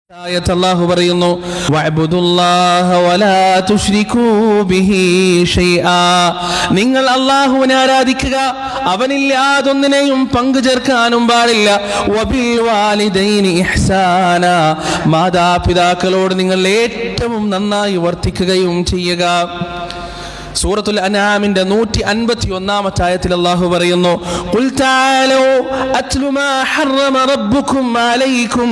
അല്ലാഹു പറയുന്നു വഅബ്ദുല്ലാഹ വലാ തുശ്രികൂ ബിഹി ഷൈആ, നിങ്ങൾ അല്ലാഹുവിനെ ആരാധിക്കുക, അവനിൽ യാതൊന്നിനെയും പങ്കു ചേർക്കാനും പാടില്ല. വബിൽ വാലിദൈനി ഇഹ്സാന, മാതാപിതാക്കളോട് നിങ്ങൾ ഏറ്റവും നന്നായി വർത്തിക്കുകയും ചെയ്യുക. സൂറത്തുൽ അൻആമിന്റെ 151-ാമത്തെ ആയത്തിൽ അല്ലാഹു പറയുന്നു ഖുൽ തആലൂ അത്ലു മാ ഹറമ റബ്ബുകും അലൈക്കും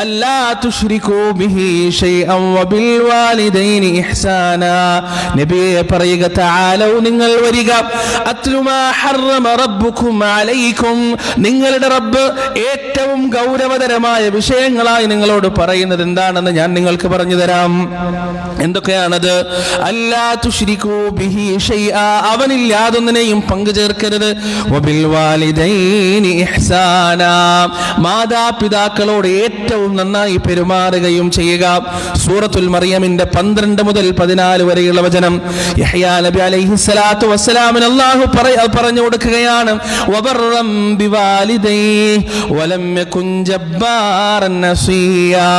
അല്ലാ തുശ്രികൂ ബിഹി ഷൈഅൻ വബിൽ വാലിദൈനി ഇഹ്സാന. നബിയെ പറയുക, തആലൂ നിങ്ങൾ വരിക, അത്ലു മാ ഹറമ റബ്ബുകും അലൈക്കും, നിങ്ങളുടെ റബ്ബ് ഏറ്റവും ഗൗരവതരമായ വിഷയങ്ങളായി നിങ്ങളോട് പറയുന്നത് എന്താണെന്ന് ഞാൻ നിങ്ങൾക്ക് പറഞ്ഞു തരാം. എന്തൊക്കെയാണത്? അല്ലാ തുശ്രികൂ ബിഹി ഷൈആ, അവനിൽ യാതൊന്നിനെയും പങ്കു ചേർക്കരുത്. വബിൽ വാലിദൈനി ഇഹ്സാന, മാതാപിതാക്കളോട് ഏറ്റവും നന്നായി പെരുമാറുകയും ചെയ്യുക. സൂറത്തുൽ മറിയമിന്റെ 12 മുതൽ 14 വരെയുള്ള വചനം യഹ്യാ നബി അലൈഹിസ്സലാത്തു വസ്സലാമിന് അല്ലാഹു പറഞ്ഞു കൊടുക്കുകയാണ്, വബർറം ബിവാലിദൈഹി വലം യകുൻ ജബ്ബാറൻ നസിയാ,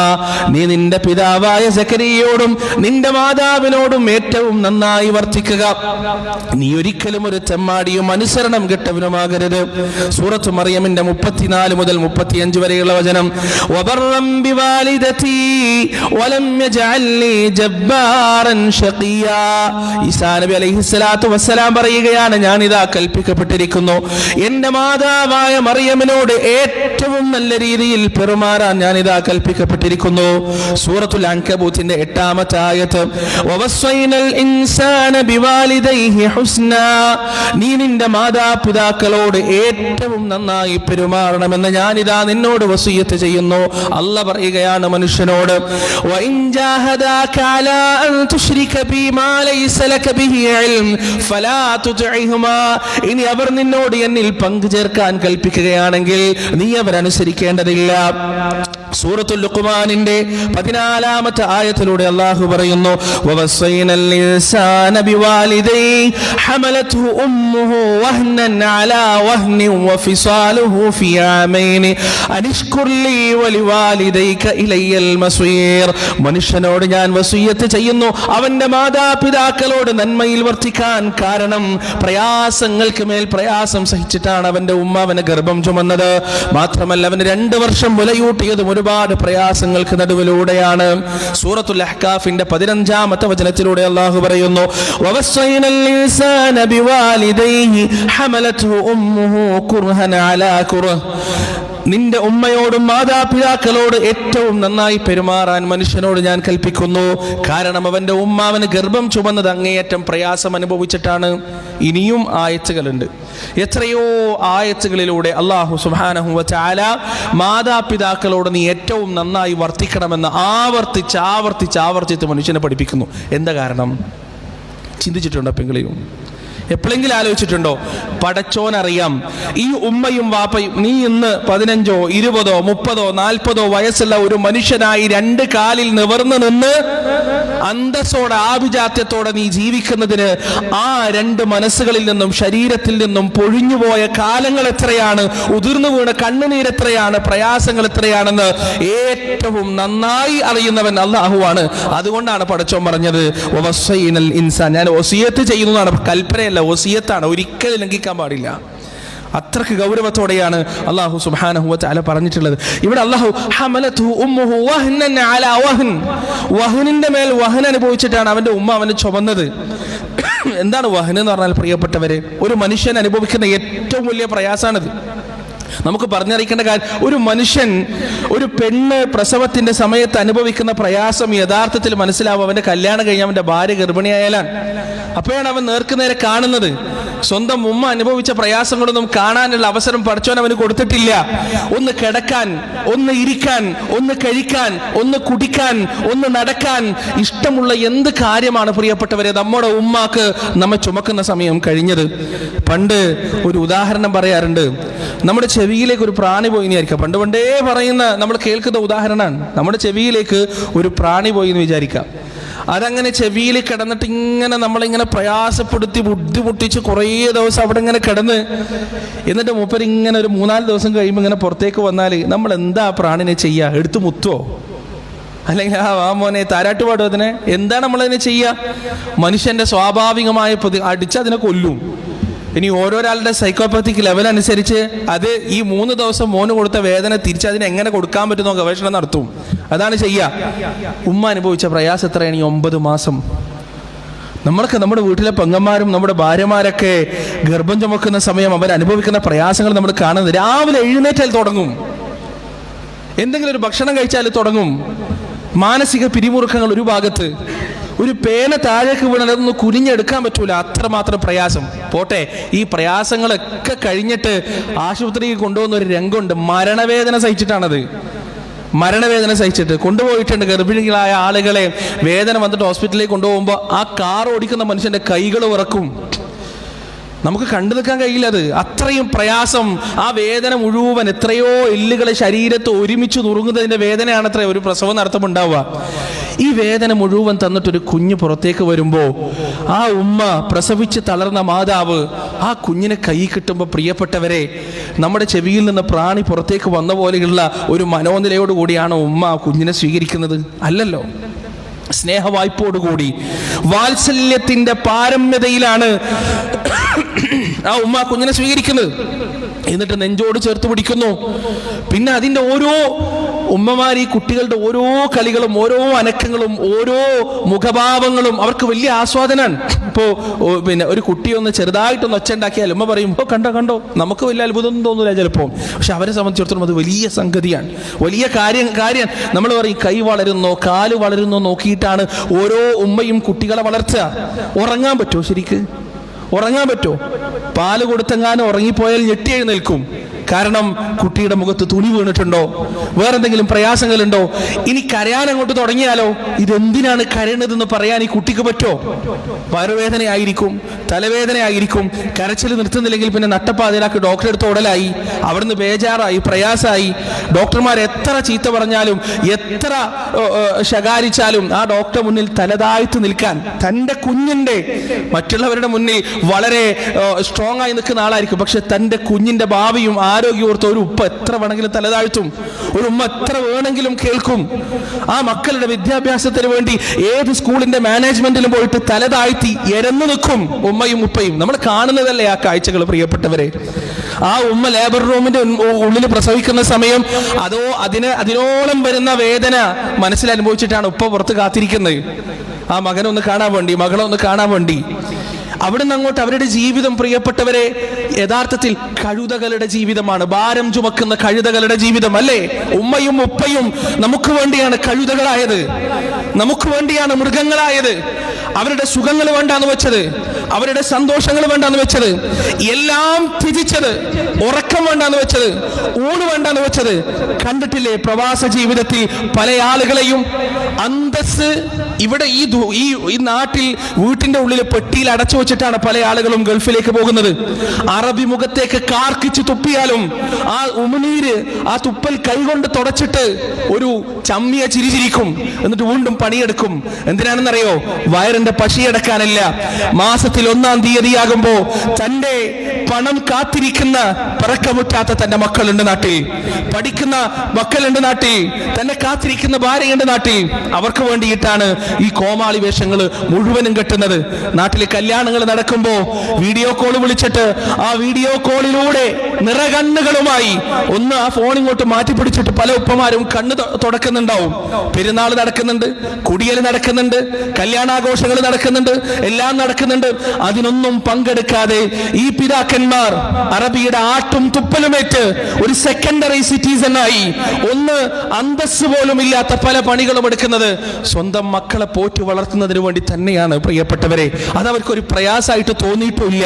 നീ നിന്റെ പിതാവായ സക്കരിയയോടും നിന്റെ മാതാവിനോടും ഏറ്റവും നന്നായി വർത്തിക്കുക, നീ ഒരിക്കലും ഒരു തെമ്മാടിയും അനുസരണം കെട്ടവനുമാകരുത്. സൂറത്ത് മറിയമിന്റെ 34 മുതൽ 35 വരെയുള്ള വചനം വബർറം ബിവാലിദതി വലം യജഅൽനി ജബ്ബാറൻ ഷഖിയാ, ഈസാ നബി അലൈഹിസ്സലാത്തു വസ്സലാം പറയുകയാണ്, ഞാൻ ഇതാ കൽപ്പിക്കപ്പെട്ടിരിക്കുന്നു എന്റെ മാതാവായ മറിയമിനോട് ഏറ്റവും നല്ല രീതിയിൽ പെരുമാറാൻ ഞാൻ ഇതാ കൽപ്പിക്കപ്പെട്ടിരിക്കുന്നു. സൂറത്തുൽ അൻകബൂത്തിന്റെ 8-ാമത്തെ ആയത്ത് വവസ്വൈനൽ ഇൻസാന ബിവാലിദൈഹി ഹുസ്നാ, നീ നിന്റെ മാതാപിതാക്കളോട് ഏറ്റവും നന്നായി പെരുമാറണമെന്ന് ഞാനിതാ നിന്നോട് വസിയ്യത്ത് ചെയ്യുന്നു. അല്ലാഹ് പറയുകയാണ് മനുഷ്യനോട്, വഇൻ ജാഹദാക അലാ അൻ തുശ്രിക ബിമാ ലൈസ ലക ബിഹി ഇൽം ഫലാ തുതിഉഹുമാ, ഇനി അവർ നിന്നോട് എന്നിൽ പങ്കു ചേർക്കാൻ കൽപ്പിക്കുകയാണെങ്കിൽ നീ അവരനുസരിക്കേണ്ടതില്ല. സൂറത്തുൽ ലുഖ്മാനിന്റെ 14-ാമത്തെ ആയത്തിലൂടെ അല്ലാഹു പറയുന്നു, വവസ്സൈനൽ ഇൻസാന ബിവാലിദൈഹി ഹമലത്ഹു ഉമ്മുഹു വഹ്നൻ അലാ വഹ്നിൻ വഫിസാലുഹു ഫി ആമൈൻ അനിഷ്കുർ ലീ വലിവാലിദൈക ഇലയ്യൽ മസീർ, മനുഷ്യനോട് ഞാൻ വസിയ്യത്ത് ചെയ്യുന്നു അവന്റെ മാതാപിതാക്കളോട് നന്മയിൽ വർത്തിക്കാൻ. കാരണം പ്രയാസങ്ങൾക്ക് മേൽ പ്രയാസം സഹിച്ചിട്ടാണ് അവന്റെ ഉമ്മ അവനെ ഗർഭം ചുമന്നത്. മാത്രമല്ല അവന് 2 വർഷം മുലയൂട്ടിയതും ഒരുപാട് പ്രയാസങ്ങൾക്ക് നടുവിലൂടെയാണ്. സൂറത്തുൽ അഹ്കാഫിന്റെ 15-ാമത്തെ വചനത്തിലൂടെ അല്ലാഹു പറയുന്നു, വവസ്സൈനൽ ഇൻസാന ബിവാലിദൈഹി ഹമലത്ഹു ഉമ്മുഹു കുർഹൻ അലാ കുർഹ്, നിന്റെ ഉമ്മയോടും മാതാപിതാക്കളോട് ഏറ്റവും നന്നായി പെരുമാറാൻ മനുഷ്യനോട് ഞാൻ കൽപ്പിക്കുന്നു. കാരണം അവന്റെ ഉമ്മ അവന് ഗർഭം ചുമന്നത് അങ്ങേയറ്റം പ്രയാസം അനുഭവിച്ചിട്ടാണ്. ഇനിയും ആയത്തുകളുണ്ട്, എത്രയോ ആയത്തുകളിലൂടെ അല്ലാഹു സുബ്ഹാനഹു വ തആല മാതാപിതാക്കളോട് നീ ഏറ്റവും നന്നായി വർത്തിക്കണമെന്ന് ആവർത്തിച്ച് മനുഷ്യനെ പഠിപ്പിക്കുന്നു. എന്താ കാരണം? ചിന്തിച്ചിട്ടുണ്ടോ പെങ്ങളെയും? എപ്പോഴെങ്കിലും ആലോചിച്ചിട്ടുണ്ടോ? പടച്ചോനറിയാം ഈ ഉമ്മയും വാപ്പയും, നീ ഇന്ന് 15, 20, 30, 40 വയസ്സുള്ള ഒരു മനുഷ്യനായി 2 കാലിൽ നിവർന്നു നിന്ന് അന്തസ്സോടെ ആഭിജാത്യത്തോടെ നീ ജീവിക്കുന്നതിന് ആ 2 മനസ്സുകളിൽ നിന്നും ശരീരത്തിൽ നിന്നും പൊഴിഞ്ഞുപോയ കാലങ്ങൾ എത്രയാണ്, ഉതിർന്നു വീണ കണ്ണുനീർ എത്രയാണ്, പ്രയാസങ്ങൾ എത്രയാണെന്ന് ഏറ്റവും നന്നായി അറിയുന്നവൻ അല്ലാഹുവാണ്. അതുകൊണ്ടാണ് പടച്ചോൻ പറഞ്ഞത് വവസ്സൈനൽ ഇൻസാൻ, ഞാൻ വസിയത്ത് ചെയ്യുന്നതാണ്, കൽപ്പനയല്ല, വസിയത്താണ്, ഒരിക്കലും ലംഘിക്കാൻ പാടില്ല. അത്രക്ക് ഗൗരവത്തോടെയാണ് അല്ലാഹു സുബ്ഹാനഹു വ തആല പറഞ്ഞിട്ടുള്ളത്. ഇവിടെ അല്ലാഹു ഹമലത്ഹു ഉമ്മുഹു വഹ്നൻ അലാ വഹ്ൻ, വഹ്നിന്റെ മേൽ വഹ്ൻ അനുഭവിച്ചിട്ടാണ് അവന്റെ ഉമ്മ അവനെ ചുമന്നത്. എന്താണ് വഹ്ൻ എന്ന് പറഞ്ഞാൽ പ്രിയപ്പെട്ടവരെ, ഒരു മനുഷ്യൻ അനുഭവിക്കുന്ന ഏറ്റവും വലിയ പ്രയാസമാണിത്. നമുക്ക് പറഞ്ഞറിയിക്കേണ്ട കാര്യം, ഒരു മനുഷ്യൻ, ഒരു പെണ്ണ് പ്രസവത്തിന്റെ സമയത്ത് അനുഭവിക്കുന്ന പ്രയാസം യഥാർത്ഥത്തിൽ മനസ്സിലാവും അവന്റെ കല്യാണം കഴിഞ്ഞ അവന്റെ ഭാര്യ ഗർഭിണിയായാലാണ്. അപ്പോഴാണ് അവൻ നേർക്കുനേരെ കാണുന്നത്. സ്വന്തം ഉമ്മ അനുഭവിച്ച പ്രയാസങ്ങളൊന്നും കാണാനുള്ള അവസരം പടച്ചോൻ അവന് കൊടുത്തിട്ടില്ല. ഒന്ന് കിടക്കാൻ, ഒന്ന് ഇരിക്കാൻ, ഒന്ന് കഴിക്കാൻ, ഒന്ന് കുടിക്കാൻ, ഒന്ന് നടക്കാൻ, ഇഷ്ടമുള്ള എന്ത് കാര്യമാണ് പ്രിയപ്പെട്ടവരെ നമ്മുടെ ഉമ്മാക്ക് നമ്മെ ചുമക്കുന്ന സമയം കഴിഞ്ഞത്. പണ്ട് ഒരു ഉദാഹരണം പറയാറുണ്ട്, നമ്മുടെ ചെവിയിലേക്ക് ഒരു പ്രാണി പോയി എന്ന് വിചാരിക്കാം. പണ്ടേ പറയുന്ന നമ്മൾ കേൾക്കുന്ന ഉദാഹരണമാണ്. നമ്മുടെ ചെവിയിലേക്ക് ഒരു പ്രാണി പോയി എന്ന് വിചാരിക്കാം. അതങ്ങനെ ചെവിയിൽ കിടന്നിട്ട് ഇങ്ങനെ നമ്മളിങ്ങനെ പ്രയാസപ്പെടുത്തി ബുദ്ധിമുട്ടിച്ച് കുറേ ദിവസം അവിടെ ഇങ്ങനെ കിടന്ന്, എന്നിട്ട് മൂപ്പർ ഇങ്ങനെ ഒരു 3-4 ദിവസം കഴിയുമ്പോൾ ഇങ്ങനെ പുറത്തേക്ക് വന്നാൽ നമ്മൾ എന്താ പ്രാണിനെ ചെയ്യുക? എടുത്തു മുത്തുവോ? അല്ലെങ്കിൽ ആ മോനെ താരാട്ടുപാടും അതിനെ എന്താണ് നമ്മളതിനെ ചെയ്യുക? മനുഷ്യന്റെ സ്വാഭാവികമായ അടിച്ച് അതിനെ കൊല്ലും. ഇനി ഓരോരാളുടെ സൈക്കോപാത്തിക് ലെവൽ അനുസരിച്ച് അത് ഈ 3 ദിവസം മോന് കൊടുത്ത വേദന തിരിച്ച് അതിന് എങ്ങനെ കൊടുക്കാൻ പറ്റുന്നോ ഗവേഷണം നടത്തും. അതാണ് ചെയ്യുക. ഉമ്മ അനുഭവിച്ച പ്രയാസം എത്രയാണ്? ഈ 9 മാസം. നമ്മൾക്ക് നമ്മുടെ വീട്ടിലെ പെങ്ങന്മാരും നമ്മുടെ ഭാര്യമാരൊക്കെ ഗർഭം ചുമക്കുന്ന സമയം അവരനുഭവിക്കുന്ന പ്രയാസങ്ങൾ നമ്മൾ കാണുന്നത്. രാവിലെ എഴുന്നേറ്റാൽ തുടങ്ങും, എന്തെങ്കിലും ഒരു ഭക്ഷണം കഴിച്ചാൽ തുടങ്ങും മാനസിക പിരിമുറുക്കങ്ങൾ. ഒരു ഭാഗത്ത് ഒരു പേന താഴേക്ക് വീണാൽ അതൊന്ന് കുനിഞ്ഞെടുക്കാൻ പറ്റൂല, അത്രമാത്രം പ്രയാസം. പോട്ടെ, ഈ പ്രയാസങ്ങളൊക്കെ കഴിഞ്ഞിട്ട് ആശുപത്രിയിൽ കൊണ്ടുപോകുന്ന ഒരു രംഗമുണ്ട്. മരണവേദന സഹിച്ചിട്ടാണത്. മരണവേദന സഹിച്ചിട്ട് കൊണ്ടുപോയിട്ടുണ്ട് ഗർഭിണികളായ ആളുകളെ. വേദന വന്നിട്ട് ഹോസ്പിറ്റലിലേക്ക് കൊണ്ടുപോകുമ്പോൾ ആ കാർ ഓടിക്കുന്ന മനുഷ്യന്റെ കൈകൾ വിറക്കും. നമുക്ക് കണ്ടു നിൽക്കാൻ കഴിയില്ല. അത് അത്രയും പ്രയാസം. ആ വേദന മുഴുവൻ എത്രയോ എല്ലുകളെ ശരീരത്ത് ഒരുമിച്ച് നുറുങ്ങുന്നതിന്റെ വേദനയാണ് അത്ര ഒരു പ്രസവം നടത്തുമുണ്ടാവുക. ഈ വേദന മുഴുവൻ തന്നിട്ടൊരു കുഞ്ഞ് പുറത്തേക്ക് വരുമ്പോൾ ആ ഉമ്മ, പ്രസവിച്ച് തളർന്ന മാതാവ്, ആ കുഞ്ഞിനെ കൈ കിട്ടുമ്പോൾ പ്രിയപ്പെട്ടവരെ, നമ്മുടെ ചെവിയിൽ നിന്ന് പ്രാണി പുറത്തേക്ക് വന്ന പോലെയുള്ള ഒരു മനോനിലയോടുകൂടിയാണ് ഉമ്മ ആ കുഞ്ഞിനെ സ്വീകരിക്കുന്നത്. അല്ലല്ലോ, സ്നേഹവായ്പോടുകൂടി വാത്സല്യത്തിന്റെ പാരമ്യതയിലാണ് ആ ഉമ്മ കുഞ്ഞിനെ സ്വീകരിക്കുന്നത്. എന്നിട്ട് നെഞ്ചോട് ചേർത്ത് പിടിക്കുന്നു. പിന്നെ അതിൻ്റെ ഓരോ ഉമ്മമാർ ഈ കുട്ടികളുടെ ഓരോ കളികളും ഓരോ അനക്കങ്ങളും ഓരോ മുഖഭാവങ്ങളും അവർക്ക് വലിയ ആസ്വാദനാണ്. ഇപ്പോൾ പിന്നെ ഒരു കുട്ടിയൊന്ന് ചെറുതായിട്ടൊന്ന് ഒച്ച ഉണ്ടാക്കിയാൽ ഉമ്മ പറയും, ഓ കണ്ടോ കണ്ടോ. നമുക്ക് വലിയ അത്ഭുതമൊന്നും തോന്നില്ല ചിലപ്പോൾ, പക്ഷെ അവരെ സംബന്ധിച്ചിടത്തോളം അത് വലിയ സംഗതിയാണ്, വലിയ കാര്യം. നമ്മൾ പറയും കൈ വളരുന്നോ കാല് വളരുന്നോ നോക്കിയിട്ടാണ് ഓരോ ഉമ്മയും കുട്ടികളെ വളർത്തുക. ഉറങ്ങാൻ പറ്റുമോ? ശരിക്ക് ഉറങ്ങാൻ പറ്റുമോ? പാല് കൊടുത്തെങ്ങാനും ഉറങ്ങിപ്പോയാൽ ഞെട്ടി എഴുന്നേൽക്കും. കാരണം കുട്ടിയുടെ മുഖത്ത് തുണി വീണിട്ടുണ്ടോ, വേറെന്തെങ്കിലും പ്രയാസങ്ങളുണ്ടോ? ഇനി കരയാൻ അങ്ങോട്ട് തുടങ്ങിയാലോ, ഇതെന്തിനാണ് കരയണതെന്ന് പറയാൻ ഈ കുട്ടിക്ക് പറ്റോ? വയറുവേദനയായിരിക്കും, തലവേദനയായിരിക്കും. കരച്ചിൽ നിർത്തുന്നില്ലെങ്കിൽ പിന്നെ നട്ടപ്പാതിരാക്ക് ഡോക്ടറെ അടുത്ത് ഓടലായി, അവിടുന്ന് ബേജാറായി, പ്രയാസമായി. ഡോക്ടർമാർ എത്ര ചീത്ത പറഞ്ഞാലും എത്ര ശകാരിച്ചാലും ആ ഡോക്ടർ മുന്നിൽ തലതാഴ്ത്തി നിൽക്കാൻ, തൻ്റെ കുഞ്ഞിൻ്റെ മറ്റുള്ളവരുടെ മുന്നിൽ വളരെ സ്ട്രോങ് ആയി നിൽക്കുന്ന ആളായിരിക്കും, പക്ഷെ തൻ്റെ കുഞ്ഞിൻ്റെ ഭാവിയും ആരോഗ്യത്തോർത്ത് ഒരു ഉപ്പ എത്ര വേണമെങ്കിലും തലതാഴ്ത്തും, ഒരു ഉമ്മ എത്ര വേണമെങ്കിലും കേൾക്കും. ആ മക്കളുടെ വിദ്യാഭ്യാസത്തിന് വേണ്ടി ഏത് സ്കൂളിന്റെ മാനേജ്മെന്റിലും പോയിട്ട് തലതാഴ്ത്തി എരന്നു നിൽക്കും ഉമ്മയും ഉപ്പയും. നമ്മൾ കാണുന്നതല്ലേ ആ കാഴ്ചകൾ പ്രിയപ്പെട്ടവരെ. ആ ഉമ്മ ലേബർ റൂമിന്റെ ഉള്ളിൽ പ്രസവിക്കുന്ന സമയം അതോ അതിനോളം വരുന്ന വേദന മനസ്സിൽ അനുഭവിച്ചിട്ടാണ് ഉപ്പ പുറത്ത് കാത്തിരിക്കുന്നത്, ആ മകനൊന്ന് കാണാൻ വേണ്ടി, മകളൊന്ന് കാണാൻ വേണ്ടി. അവിടുന്ന് അങ്ങോട്ട് അവരുടെ ജീവിതം പ്രിയപ്പെട്ടവരെ യഥാർത്ഥത്തിൽ കഴുതകളുടെ ജീവിതമാണ്, ഭാരം ചുമക്കുന്ന കഴുതകളുടെ ജീവിതം അല്ലേ? ഉമ്മയും ഉപ്പയും നമുക്ക് വേണ്ടിയാണ് കഴുതകളായത്, നമുക്ക് വേണ്ടിയാണ് മൃഗങ്ങളായത്. അവരുടെ സുഖങ്ങൾ വേണ്ടാന്ന് വെച്ചത്, അവരുടെ സന്തോഷങ്ങൾ വേണ്ടാന്ന് വെച്ചത്, എല്ലാം ത്യജിച്ചത്, ഉറക്കം വേണ്ടാന്ന് വെച്ചത്, ഊണ് വേണ്ടാന്ന് വെച്ചത്. കണ്ടിട്ടില്ലേ പ്രവാസ ജീവിതത്തിൽ പല ആളുകളെയും അന്തസ് ഇവിടെ ഈ നാട്ടിൽ വീട്ടിന്റെ ഉള്ളിൽ പെട്ടിയിൽ അടച്ചു വെച്ചിട്ടാണ് പല ആളുകളും ഗൾഫിലേക്ക് പോകുന്നത്. അറബി മുഖത്തേക്ക് കാർക്കിച്ച് തുപ്പിയാലും ആ ഉമിനീര്, ആ തുപ്പൽ കൈകൊണ്ട് തുടച്ചിട്ട് ഒരു ചമ്മിയ ചിരിച്ചിരിക്കും, എന്നിട്ട് വീണ്ടും പണിയെടുക്കും. എന്തിനാണെന്നറിയോ? വയറിന്റെ പശിയടക്കാനല്ല. മാസത്തിൽ 1-ാം തീയതിയാകുമ്പോ തന്റെ പണം കാത്തിരിക്കുന്ന പിറക്കമുറ്റാത്ത തന്റെ മക്കളുണ്ട് നാട്ടിൽ, പഠിക്കുന്ന മക്കളുണ്ട് നാട്ടിൽ, തന്നെ കാത്തിരിക്കുന്ന ഭാര്യയുണ്ട് നാട്ടിൽ. അവർക്ക് വേണ്ടിയിട്ടാണ് ഈ കോമാളി വേഷങ്ങൾ മുഴുവനും കെട്ടുന്നത്. നാട്ടിലെ കല്യാണങ്ങൾ നടക്കുമ്പോ വീഡിയോ കോൾ വിളിച്ചിട്ട് ആ വീഡിയോ കോളിലൂടെ നിറകണ്ണുകളുമായി ഒന്ന് ആ ഫോൺ ഇങ്ങോട്ട് മാറ്റിപ്പിടിച്ചിട്ട് പല ഉപ്പമാരും കണ്ണ് തുടക്കുന്നുണ്ടാവും. പെരുന്നാൾ നടക്കുന്നുണ്ട്, കുടിയൽ നടക്കുന്നുണ്ട്, കല്യാണാഘോഷങ്ങൾ നടക്കുന്നുണ്ട്, എല്ലാം നടക്കുന്നുണ്ട്. അതിനൊന്നും പങ്കെടുക്കാതെ ഈ പിതാക്കന്മാർ അറബിയുടെ ആട്ടും തുപ്പലുമേറ്റ് ഒരു സെക്കൻഡറി സിറ്റിസണായി, ഒന്ന് അന്തസ് പോലും ഇല്ലാത്ത പല പണികളും എടുക്കുന്നത് സ്വന്തം മക്കളെ പോറ്റി വളർത്തുന്നതിന് വേണ്ടി തന്നെയാണ് പ്രിയപ്പെട്ടവരെ. അതവർക്കൊരു പ്രയാസമായിട്ട് തോന്നിയിട്ടില്ല.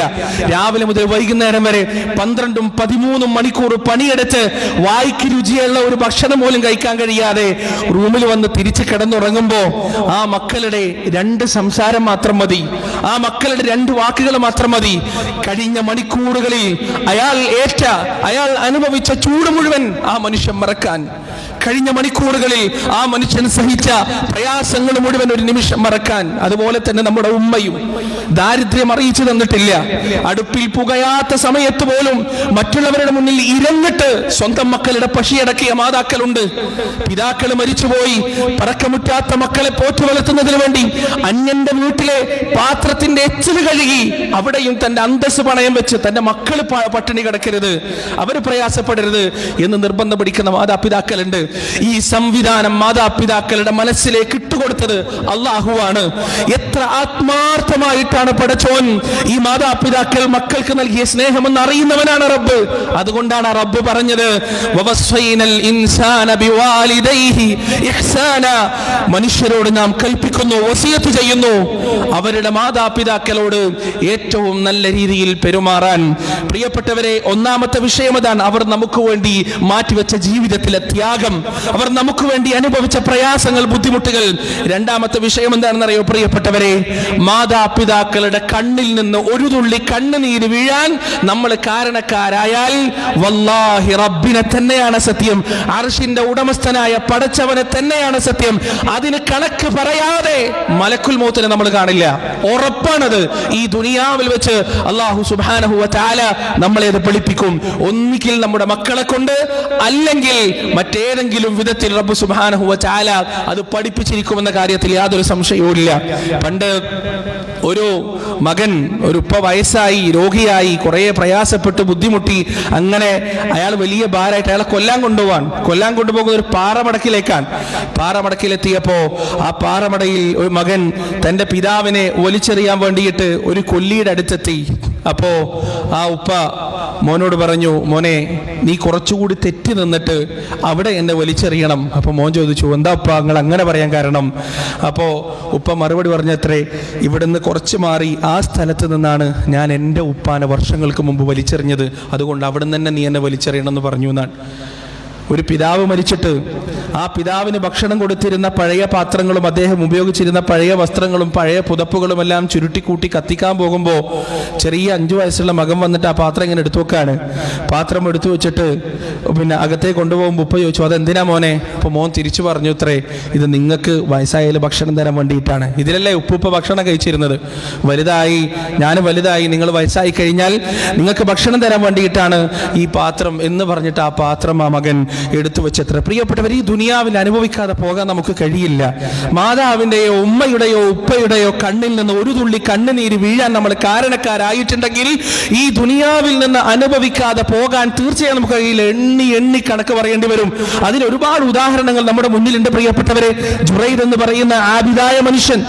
രാവിലെ മുതൽ വൈകുന്നേരം വരെ 12ഉം 13ഉം മണിക്കൂർ പണിയെടുത്ത് വായിക്ക് രുചിയുള്ള ഒരു ഭക്ഷണം പോലും കഴിക്കാൻ കഴിയാതെ റൂമിൽ വന്ന് തിരിച്ച് കിടന്നുറങ്ങുമ്പോ ആ മക്കളുടെ 2 സംസാരം മാത്രം മതി, ആ മക്കളുടെ 2 വാക്കുകൾ മാത്രം മതി. കഴിഞ്ഞ മണിക്കൂറുകളിൽ അയാൾ അനുഭവിച്ച ചൂട് മുഴുവൻ ആ മനുഷ്യൻ മറക്കാൻ. കഴിഞ്ഞ മണിക്കൂറുകളിൽ ആ മനുഷ്യൻ സഹിച്ച പ്രയാസങ്ങൾ മുഴുവൻ ഒരു നിമിഷം മറക്കാൻ. അതുപോലെ തന്നെ നമ്മുടെ ഉമ്മയും ദാരിദ്ര്യം അറിയിച്ചു തന്നിട്ടില്ല. അടുപ്പിൽ പുകയാത്ത സമയത്ത് പോലും മറ്റുള്ളവരുടെ മുന്നിൽ ഇരന്നിട്ട് സ്വന്തം മക്കളുടെ പശിയടക്കിയ മാതാക്കളുണ്ട്. പിതാക്കൾ മരിച്ചുപോയി പറക്കമുറ്റാത്ത മക്കളെ പോറ്റു വളർത്തുന്നതിന് വേണ്ടി അന്യന്റെ വീട്ടിലെ പാത്രത്തിന്റെ എച്ചിൽ കഴുകി അവിടെയും തന്റെ അന്തസ് പണയം വെച്ച് തന്റെ മക്കൾ പട്ടിണി കിടക്കരുത്, അവർ പ്രയാസപ്പെടരുത് എന്ന് നിർബന്ധം പിടിക്കുന്ന മാതാപിതാക്കളുണ്ട്. ഈ സംവിധാനം മാതാപിതാക്കളുടെ മനസ്സിലേക്ക് ഇട്ടുകൊടുത്തത് അള്ളാഹുവാണ്. എത്ര ആത്മാർത്ഥമായിട്ടാണ് പടച്ചോൻ ഈ മാതാപിതാക്കൾ മക്കൾക്ക് നൽകിയ സ്നേഹമെന്ന് അറിയുന്നവനാണ് റബ്ബ്. അതുകൊണ്ടാണ് റബ്ബ് പറഞ്ഞത് വവസ്സൈനൽ ഇൻസാന ബിവാലിദൈഹി ഇഹ്സാന. മനുഷ്യരോട് നാം കൽപ്പിക്കുന്നു, വസിയത്ത് ചെയ്യുന്നു അവരുടെ മാതാപിതാക്കളോട് ഏറ്റവും നല്ല രീതിയിൽ പെരുമാറാൻ. പ്രിയപ്പെട്ടവരെ, ഒന്നാമത്തെ വിഷയം അതാണ്, അവർ നമുക്ക് വേണ്ടി മാറ്റിവെച്ച ജീവിതത്തിലെ ത്യാഗം, അവർ നമുക്ക് വേണ്ടി അനുഭവിച്ച പ്രയാസങ്ങൾ, ബുദ്ധിമുട്ടുകൾ. രണ്ടാമത്തെ വിഷയം എന്താണെന്നറിയോ പ്രിയപ്പെട്ടവരെ, മാതാപിതാക്കളുടെ കണ്ണിൽ നിന്ന് ഒരു തുള്ളി കണ്ണുനീര് വീഴാൻ നമ്മൾ കാരണക്കാരായാൽ വല്ലാഹി റബ്ബിനെ തന്നെയാണ് സത്യം, അർശിന്റെ ഉടമസ്ഥനായ പടച്ചവനെ തന്നെയാണ് സത്യം, അതിന് കണക്ക് പറയാതെ മലക്കുൽ മൗത്തിനെ നമ്മൾ കാണില്ല. ഉറപ്പാണത്. ഈ ദുനിയാവിൽ വെച്ച് അല്ലാഹു സുബ്ഹാനഹു വ തആല നമ്മളെ അത് പഠിപ്പിക്കും. ഒന്നുകിൽ നമ്മുടെ മക്കളെ കൊണ്ട്, അല്ലെങ്കിൽ മറ്റേതെങ്കിലും വിധത്തിൽ റബ്ബ് സുബ്ഹാനഹു വ തആല അത് പഠിപ്പിച്ചിരിക്കുമെന്ന കാര്യത്തിൽ യാതൊരു സംശയവും ഇല്ല. പണ്ട് ഒരു മകൻ, ഒരു ഉപ്പ വയസ്സായി രോഗിയായി കുറെ പ്രയാസപ്പെട്ട് ബുദ്ധിമുട്ടി, അങ്ങനെ അയാൾ വലിയ ഭാരമായിട്ട് അയാളെ കൊല്ലാൻ കൊണ്ടുപോകുന്ന ഒരു പാറമടക്കിലേക്കാണ്. പാറമടക്കിലെത്തിയപ്പോ ആ പാറമടയിൽ ഒരു മകൻ തന്റെ പിതാവിനെ വലിച്ചെറിയാൻ വേണ്ടിയിട്ട് ഒരു കൊല്ലിയുടെ അടുത്തെത്തി. അപ്പോ ആ ഉപ്പ മോനോട് പറഞ്ഞു, മോനെ നീ കുറച്ചുകൂടി തെറ്റി നിന്നിട്ട് അവിടെ എന്നെ വലിച്ചെറിയണം. അപ്പൊ മോൻ ചോദിച്ചു, എന്താ ഉപ്പ നിങ്ങൾ അങ്ങനെ പറയാൻ കാരണം? അപ്പോ ഉപ്പ മറുപടി പറഞ്ഞത്രേ, ഇവിടുന്ന് കുറച്ച് മാറി ആ സ്ഥലത്ത് നിന്നാണ് ഞാൻ എൻ്റെ ഉപ്പാനെ വർഷങ്ങൾക്ക് മുമ്പ് വലിച്ചെറിഞ്ഞത്, അതുകൊണ്ട് അവിടെ നിന്ന് തന്നെ നീ എന്നെ വലിച്ചെറിയണം എന്ന് പറഞ്ഞു എന്നാണ്. ഒരു പിതാവ് മരിച്ചിട്ട് ആ പിതാവിന് ഭക്ഷണം കൊടുത്തിരുന്ന പഴയ പാത്രങ്ങളും അദ്ദേഹം ഉപയോഗിച്ചിരുന്ന പഴയ വസ്ത്രങ്ങളും പഴയ പുതപ്പുകളും എല്ലാം ചുരുട്ടിക്കൂട്ടി കത്തിക്കാൻ പോകുമ്പോൾ ചെറിയ 5 വയസ്സുള്ള മകൻ വന്നിട്ട് ആ പാത്രം ഇങ്ങനെ എടുത്തു വെക്കാണ്. പാത്രം എടുത്തു വെച്ചിട്ട് പിന്നെ അകത്തേക്ക് കൊണ്ടുപോകുമ്പോൾ ഉപ്പ ചോദിച്ചു, അതെന്തിനാ മോനെ? അപ്പോൾ മോൻ തിരിച്ചു പറഞ്ഞു, ഇത്രേ ഇത് നിങ്ങൾക്ക് വയസ്സായാലും ഭക്ഷണം തരാൻ വേണ്ടിയിട്ടാണ്. ഇതിലല്ലേ ഉപ്പ ഭക്ഷണം കഴിച്ചിരുന്നത്. ഞാൻ വലുതായി, നിങ്ങൾ വയസ്സായി കഴിഞ്ഞാൽ നിങ്ങൾക്ക് ഭക്ഷണം തരാൻ വേണ്ടിയിട്ടാണ് ഈ പാത്രം എന്ന് പറഞ്ഞിട്ട് ആ പാത്രം ആ മകൻ എടുത്തു വെച്ചത്ര. പ്രിയപ്പെട്ടവർ, ഈ ദുനിയാവിൽ അനുഭവിക്കാതെ പോകാൻ നമുക്ക് കഴിയില്ല. മാതാവിന്റെയോ ഉമ്മയുടെയോ ഉപ്പയുടെയോ കണ്ണിൽ നിന്ന് ഒരു തുള്ളി കണ്ണുനീര് വീഴാൻ നമ്മൾ കാരണക്കാരായിട്ടുണ്ടെങ്കിൽ ഈ ദുനിയാവിൽ നിന്ന് അനുഭവിക്കാതെ പോകാൻ തീർച്ചയായും നമുക്ക് കഴിയില്ല. എണ്ണി കണക്ക് പറയേണ്ടി വരും. അതിന് ഒരുപാട് ഉദാഹരണങ്ങൾ നമ്മുടെ മുന്നിലുണ്ട് പ്രിയപ്പെട്ടവരെ. ജുറൈദ് എന്ന് പറയുന്ന ആബിദായ മനുഷ്യൻ,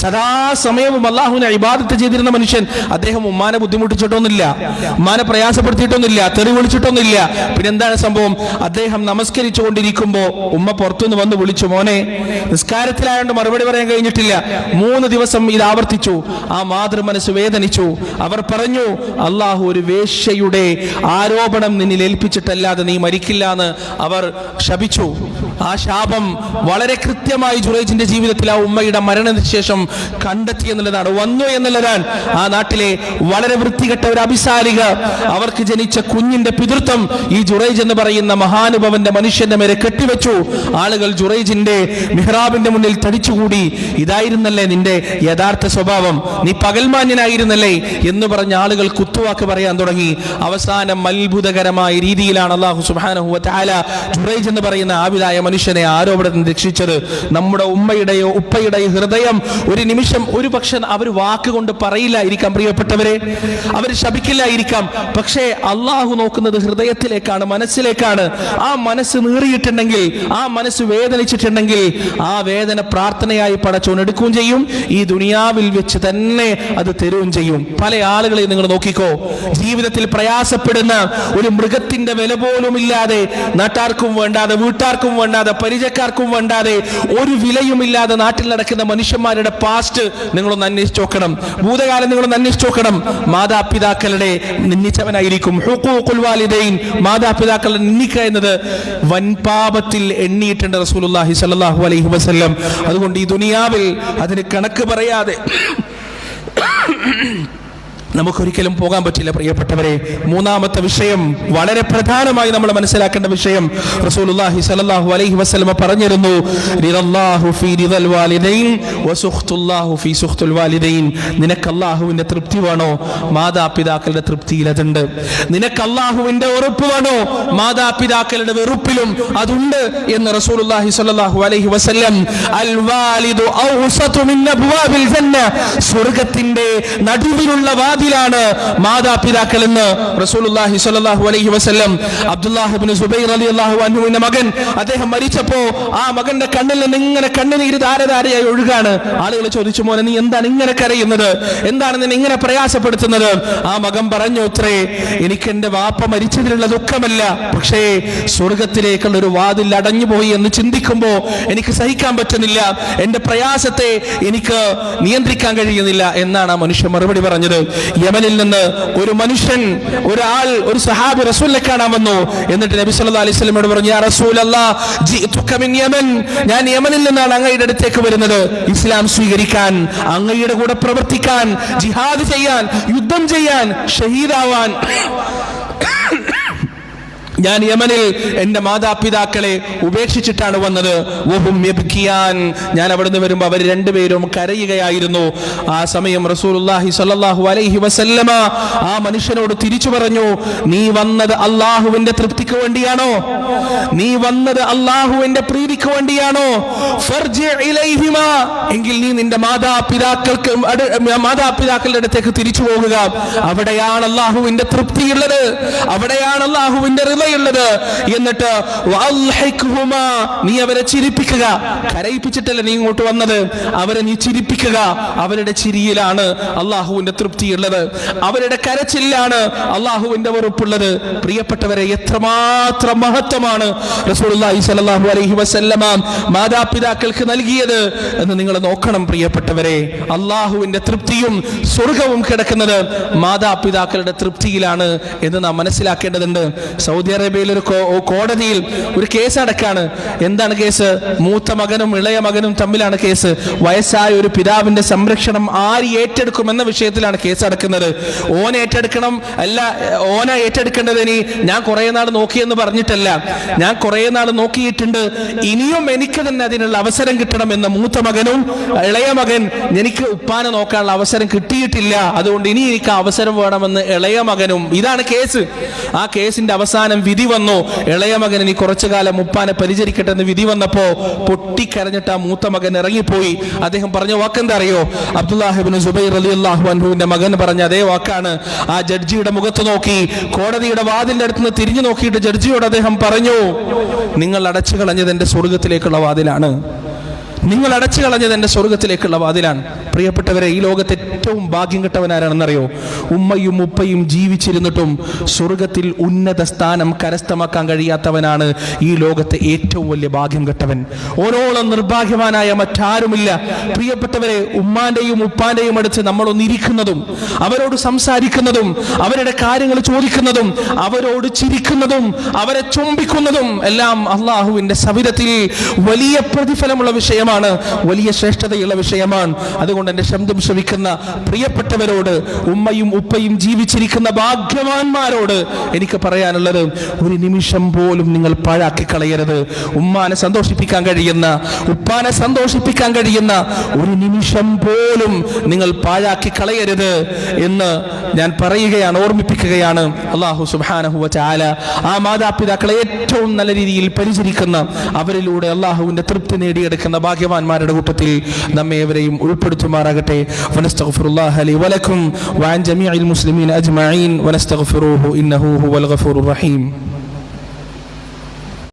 സദാസമയവും അല്ലാഹുവിനെ ഇബാദത്ത് ചെയ്തിരുന്ന മനുഷ്യൻ, അദ്ദേഹം ഉമ്മാനെ ബുദ്ധിമുട്ടിച്ചിട്ടൊന്നുമില്ല, ഉമ്മാനെ പ്രയാസപ്പെടുത്തിയിട്ടൊന്നുമില്ല, തെറി വിളിച്ചിട്ടൊന്നുമില്ല. പിന്നെന്താണ് സംഭവം? അദ്ദേഹം നമസ്കരിച്ചു കൊണ്ടിരിക്കുമ്പോ ഉമ്മ പുറത്തുനിന്ന് വന്ന് വിളിച്ചു, മോനെ. നിസ്കാരത്തിലായോണ്ട് മറുപടി പറയാൻ കഴിഞ്ഞിട്ടില്ല. 3 ദിവസം ഇത് ആവർത്തിച്ചു. ആ മാതൃ മനസ്സ് വേദനിച്ചു. അവർ പറഞ്ഞു, അള്ളാഹു ഒരു വേശ്യയുടെ ആരോപണം നിന്നിൽ ഏൽപ്പിച്ചിട്ടല്ലാതെ നീ മരിക്കില്ല എന്ന് അവർ ശപിച്ചു. ആ ശാപം വളരെ കൃത്യമായി ജുറൈജിന്റെ ജീവിതത്തിൽ ആ ഉമ്മയുടെ മരണശേഷം കണ്ടെത്തി എന്നുള്ളതാണ്, വന്നു എന്നുള്ളതാണ്. ആ നാട്ടിലെ വളരെ വൃത്തികെട്ട ഒരു അഭിസാരിക, അവർക്ക് ജനിച്ച കുഞ്ഞിന്റെ പിതൃത്വം ഈ ജുറൈജ് എന്ന് പറയുന്ന മഹാനുഭവന്റെ മനുഷ്യന്റെ മേലെ കെട്ടിവെച്ചു. ആളുകൾ ജുറൈജിന്റെ മിഹ്റാബിന്റെ മുന്നിൽ തടിച്ചുകൂടി. ഇതായിരുന്നല്ലേ നിന്റെ യഥാർത്ഥ സ്വഭാവം, നീ പകൽമാന്യനായിരുന്നല്ലേ എന്ന് പറഞ്ഞ ആളുകൾ കുത്തുവാക്ക് പറയാൻ തുടങ്ങി. അവസാനം അത്ഭുതകരമായ രീതിയിലാണ് അല്ലാഹു സുബ്ഹാനഹു വ തആല ജുറൈജ് എന്ന് പറയുന്ന ആബിദായ മനുഷ്യനെ ആരോപണത്തിൽ രക്ഷിച്ചത്. നമ്മുടെ ഉമ്മയുടെയോ ഉപ്പയുടെയോ ഹൃദയം ഒരു നിമിഷം, ഒരു പക്ഷെ അവർ വാക്കുകൊണ്ട് പറയില്ലായിരിക്കാം പ്രിയപ്പെട്ടവരെ, അവർ ശപിക്കില്ലായിരിക്കാം, പക്ഷേ അള്ളാഹു നോക്കുന്നത് ഹൃദയത്തിലേക്കാണ്, മനസ്സിലേക്കാണ്. ആ മനസ്സ് നീറിയിട്ടുണ്ടെങ്കിൽ, ആ മനസ്സ് വേദനിച്ചിട്ടുണ്ടെങ്കിൽ ആ വേദന പ്രാർത്ഥനയായി പടച്ചോൻ എടുക്കുകയും ചെയ്യും, ഈ ദുനിയാവിൽ വെച്ച് തന്നെ അത് തരുകയും ചെയ്യും. പല ആളുകളെയും നിങ്ങൾ നോക്കിക്കോ, ജീവിതത്തിൽ പ്രയാസപ്പെടുന്ന ഒരു മൃഗത്തിന്റെ വില പോലും ഇല്ലാതെ, നാട്ടാർക്കും വേണ്ടാതെ, വീട്ടാർക്കും വേണ്ടാതെ, പരിചയക്കാർക്കും വേണ്ടാതെ, ഒരു വിലയുമില്ലാതെ നാട്ടിൽ നടക്കുന്ന മനുഷ്യന്മാരുടെ പാസ്റ്റ് നിങ്ങളൊന്ന് അന്വേഷിച്ച് നോക്കണം, ഭൂതകാലം നിങ്ങളൊന്ന് അന്വേഷിച്ച് നോക്കണം. മാതാപിതാക്കളുടെ നിന്ദിച്ചവനായിരിക്കും. ഹുഖൂഖുൽ വാലിദൈൻ, മാതാപിതാക്കളുടെ നിന്ദിക്കുക എന്നത് വൻപാപത്തിൽ എണ്ണിയിട്ടുണ്ട് റസൂലുള്ളാഹി സ്വല്ലല്ലാഹു അലൈഹി വസല്ലം. അതുകൊണ്ട് ഈ ദുനിയാവിൽ അതിന് കണക്ക് പറയാതെ നമുക്കൊരിക്കലും പോകാൻ പറ്റില്ല പ്രിയപ്പെട്ടവരെ. മൂന്നാമത്തെ വിഷയം, വളരെ പ്രധാനമായി നമ്മൾ മനസ്സിലാക്കേണ്ട വിഷയം, റസൂലുള്ളാഹി സ്വല്ലല്ലാഹു അലൈഹി വസല്ലമ പറഞ്ഞിരുന്നു, റിദല്ലാഹു ഫീ റിദൽ വാലിദൈൻ വസുഖ്തുല്ലാഹു ഫീ സുഖ്തുൽ വാലിദൈൻ. നിനക്ക് അല്ലാഹുവിന്റെ തൃപ്തി വേണോ? മാതാപിതാക്കളുടെ തൃപ്തിയിൽ അതുണ്ട്. നിനക്ക് അല്ലാഹുവിന്റെ വെറുപ്പ് വേണോ? മാതാപിതാക്കളുടെ വെറുപ്പിലും അതുണ്ട് എന്ന് റസൂലുള്ളാഹി സ്വല്ലല്ലാഹു അലൈഹി വസല്ലം. അൽ വാലിദു ഔസതു മിൻ അബ്വാബിൽ ജന്ന, സ്വർഗ്ഗത്തിന്റെ നടുവിലുള്ള ാണ് മാതാപിതാക്കൾ എന്ന് റസൂലുള്ളാഹി സ്വല്ലല്ലാഹു അലൈഹി വസല്ലം. അബ്ദുല്ലാഹ് ഇബ്നു സുബൈർ റളിയല്ലാഹു അൻഹുവിന്റെ മകൻ, അദ്ദേഹം മരിച്ചപ്പോ ആ മകന്റെ കണ്ണിൽ നിന്ന് ഇങ്ങനെ കണ്ണുനീര് ധാരധാരയായി ഒഴുകാണ്. ആളുകൾ ചോദിച്ചു, മോനെ നീ എന്താണ് ഇങ്ങനെ കരയുന്നത്? എന്താണ് നിന്നെ ഇങ്ങനെ പ്രയാസപ്പെടുത്തുന്നത്? ആ മകൻ പറഞ്ഞു, അത്രേ, എനിക്ക് എന്റെ വാപ്പ മരിച്ചതിലുള്ള ദുഃഖമല്ല, പക്ഷേ സ്വർഗത്തിലേക്കുള്ള ഒരു വാതിൽ അടഞ്ഞുപോയി എന്ന് ചിന്തിക്കുമ്പോ എനിക്ക് സഹിക്കാൻ പറ്റുന്നില്ല, എന്റെ പ്രയാസത്തെ എനിക്ക് നിയന്ത്രിക്കാൻ കഴിയുന്നില്ല എന്നാണ് ആ മനുഷ്യൻ മറുപടി പറഞ്ഞത്. യമനിൽ നിന്ന് ഒരു മനുഷ്യൻ, ഒരു സഹാബി റസൂലിനെ കാണാൻ വന്നു. എന്നിട്ട് നബി സല്ലല്ലാഹു അലൈഹി വസല്ലമയോട് പറഞ്ഞു, യാ റസൂലല്ലാഹ് ജിഅ്തുക മിൻ യമൻ, ഞാൻ യമനിൽ നിന്നാണ് അങ്ങയുടെ അടുത്തേക്ക് വരുന്നത്, ഇസ്ലാം സ്വീകരിക്കാൻ, അങ്ങയുടെ കൂടെ പ്രവർത്തിക്കാൻ, ജിഹാദ് ചെയ്യാൻ, യുദ്ധം ചെയ്യാൻ, ഷഹീദാവാൻ. ഞാൻ യമനിൽ എന്റെ മാതാപിതാക്കളെ ഉപേക്ഷിച്ചിട്ടാണ് വന്നത്. ഞാൻ അവിടുന്ന് വരുമ്പോൾ അവർ രണ്ടുപേരും കരയുകയായിരുന്നു. ആ സമയം റസൂലുള്ളാഹി സ്വല്ലല്ലാഹു അലൈഹി വസല്ലമ ആ മനുഷ്യനോട് തിരിച്ചു പറഞ്ഞു, നീ വന്നത് അല്ലാഹുവിന്റെ തൃപ്തിക്ക് വേണ്ടിയാണോ? നീ വന്നത് അല്ലാഹുവിന്റെ പ്രീതിക്ക് വേണ്ടിയാണോ? ഫർജി ഇലൈഹിമാ, എങ്കിൽ നീ നിന്റെ മാതാപിതാക്കളുടെ അടുത്തേക്ക് തിരിച്ചു പോകുക. അവിടെയാണ് അല്ലാഹുവിന്റെ തൃപ്തിയുള്ളത്, അവിടെയാണ് അല്ലാഹുവിന്റെ റിള ഉള്ളത്. എന്നിട്ട് നീ അവരെ ചിരിപ്പിക്കുക. കരയിപ്പിച്ചിട്ടല്ല നീ ഇങ്ങോട്ട് വന്നത്, അവരെ നീ ചിരിപ്പിക്കുക. അവരുടെ ചിരിയിലാണ് അള്ളാഹുവിന്റെ തൃപ്തിയുള്ളത്, അവരുടെ കരച്ചിലാണ് അള്ളാഹുവിന്റെ വെറുപ്പുള്ളത്. പ്രിയപ്പെട്ടവരെ, എത്രമാത്രം മഹത്വമാണ് റസൂലുള്ളാഹി സ്വല്ലല്ലാഹു അലൈഹി വസല്ലമ മാതാപിതാക്കൾക്ക് നൽകിയത് എന്ന് നിങ്ങൾ നോക്കണം പ്രിയപ്പെട്ടവരെ. അള്ളാഹുവിന്റെ തൃപ്തിയും സ്വർഗവും കിടക്കുന്നത് മാതാപിതാക്കളുടെ തൃപ്തിയിലാണ് എന്ന് നാം മനസ്സിലാക്കേണ്ടതുണ്ട്. സൗദി അറേബ്യയിൽ ഒരു കോടതിയിൽ ഒരു കേസ് അടക്കാണ്. എന്താണ് കേസ്? മൂത്ത മകനും ഇളയ മകനും തമ്മിലാണ് കേസ്. വയസ്സായ ഒരു പിതാവിന്റെ സംരക്ഷണം ആര് ഏറ്റെടുക്കും എന്ന വിഷയത്തിലാണ് കേസ് അടക്കുന്നത്. ഓൻ ഏറ്റെടുക്കണം, അല്ല ഓന ഏറ്റെടുക്കേണ്ടത്. ഇനി ഞാൻ കുറെ നാൾ നോക്കിയെന്ന് പറഞ്ഞിട്ടല്ല, ഞാൻ കുറെ നാൾ നോക്കിയിട്ടുണ്ട്, ഇനിയും എനിക്ക് തന്നെ അതിനുള്ള അവസരം കിട്ടണം എന്ന മൂത്ത മകനും, ഇളയ മകൻ എനിക്ക് ഉപ്പാനെ നോക്കാനുള്ള അവസരം കിട്ടിയിട്ടില്ല, അതുകൊണ്ട് ഇനി എനിക്ക് അവസരം വേണമെന്ന് ഇളയ മകനും. ഇതാണ് കേസ്. ആ കേസിന്റെ അവസാനം വിധി വന്നു. ഇളയ മകൻ ഇനി കുറച്ചു കാലം ഉപ്പാനെ പരിചരിക്കട്ടെ എന്ന് വിധി വന്നപ്പോ പൊട്ടിക്കരഞ്ഞിട്ട് ആ മൂത്ത മകൻ ഇറങ്ങിപ്പോയി. അദ്ദേഹം പറഞ്ഞ വാക്കെന്താ അറിയോ? അബ്ദുല്ലാഹ് ഇബ്നു സുബൈർ റളിയല്ലാഹു അൻഹുവിന്റെ മകൻ പറഞ്ഞ അതേ വാക്കാണ്. ആ ജഡ്ജിയുടെ മുഖത്ത് നോക്കി, കോടതിയുടെ വാതിലിന്റെ അടുത്ത് നിന്ന് തിരിഞ്ഞു നോക്കിയിട്ട് ജഡ്ജിയോട് അദ്ദേഹം പറഞ്ഞു, നിങ്ങൾ അടച്ചു കളഞ്ഞത് എന്റെ സ്വർഗത്തിലേക്കുള്ള വാതിലാണ്, നിങ്ങൾ അടച്ചു കളഞ്ഞത് എന്റെ സ്വർഗത്തിലേക്കുള്ള വാതിലാണ്. പ്രിയപ്പെട്ടവരെ, ഈ ലോകത്തെ ഏറ്റവും ഭാഗ്യം കെട്ടവനാരാണെന്നറിയോ? ഉമ്മയും ഉപ്പയും ജീവിച്ചിരുന്നിട്ടും സ്വർഗത്തിൽ ഉന്നത സ്ഥാനം കരസ്ഥമാക്കാൻ കഴിയാത്തവനാണ് ഈ ലോകത്തെ ഏറ്റവും വലിയ ഭാഗ്യം കെട്ടവൻ. ഓരോളം നിർഭാഗ്യവാനായ മറ്റാരുമില്ല. പ്രിയപ്പെട്ടവരെ, ഉമ്മാന്റെയും ഉപ്പാന്റെയും അടുത്ത് നമ്മളൊന്നിരിക്കുന്നതും അവരോട് സംസാരിക്കുന്നതും അവരുടെ കാര്യങ്ങൾ ചോദിക്കുന്നതും അവരോട് ചിരിക്കുന്നതും അവരെ ചുംബിക്കുന്നതും എല്ലാം അള്ളാഹുവിന്റെ സവിധത്തിൽ വലിയ പ്രതിഫലമുള്ള വിഷയമാണ്, വലിയ ശ്രേഷ്ഠതയുള്ള വിഷയമാണ്. അതുകൊണ്ട് എന്റെ ശബ്ദം ശ്രവിക്കുന്ന പ്രിയപ്പെട്ടവരോട്, ഉമ്മയും ഉപ്പയും ജീവിച്ചിരിക്കുന്ന ഭാഗ്യവാന്മാരോട് എനിക്ക് പറയാനുള്ളത്, ഒരു നിമിഷം പോലും നിങ്ങൾ പാഴാക്കി കളയരുത്. ഉമ്മാനെ സന്തോഷിപ്പിക്കാൻ കഴിയുന്ന, ഉപ്പാനെ സന്തോഷിപ്പിക്കാൻ കഴിയുന്ന ഒരു നിമിഷം പോലും നിങ്ങൾ പാഴാക്കി കളയരുത് എന്ന് ഞാൻ പറയുകയാണ്, ഓർമ്മിപ്പിക്കുകയാണ്. അല്ലാഹു സുബ്ഹാനഹു വ തആല ആ മാതാപിതാക്കളെ ഏറ്റവും നല്ല രീതിയിൽ പരിചരിക്കുന്ന, അവരിലൂടെ അല്ലാഹുവിന്റെ തൃപ്തി നേടിയെടുക്കുന്ന ഭാഗ്യവാന്മാരുടെ കൂട്ടത്തിൽ നമ്മേവരെയും ഉൾപ്പെടുത്തുമാറാകട്ടെ. വനസ്തഗ്ഫിറുല്ലാഹ ലി വലക്കും വഅൻ ജമീഇൽ മുസ്ലിമീന അജ്മഈൻ വനസ്തഗ്ഫിറൂഹു ഇന്നഹു ഹുവൽ ഗഫൂറുർ റഹീം.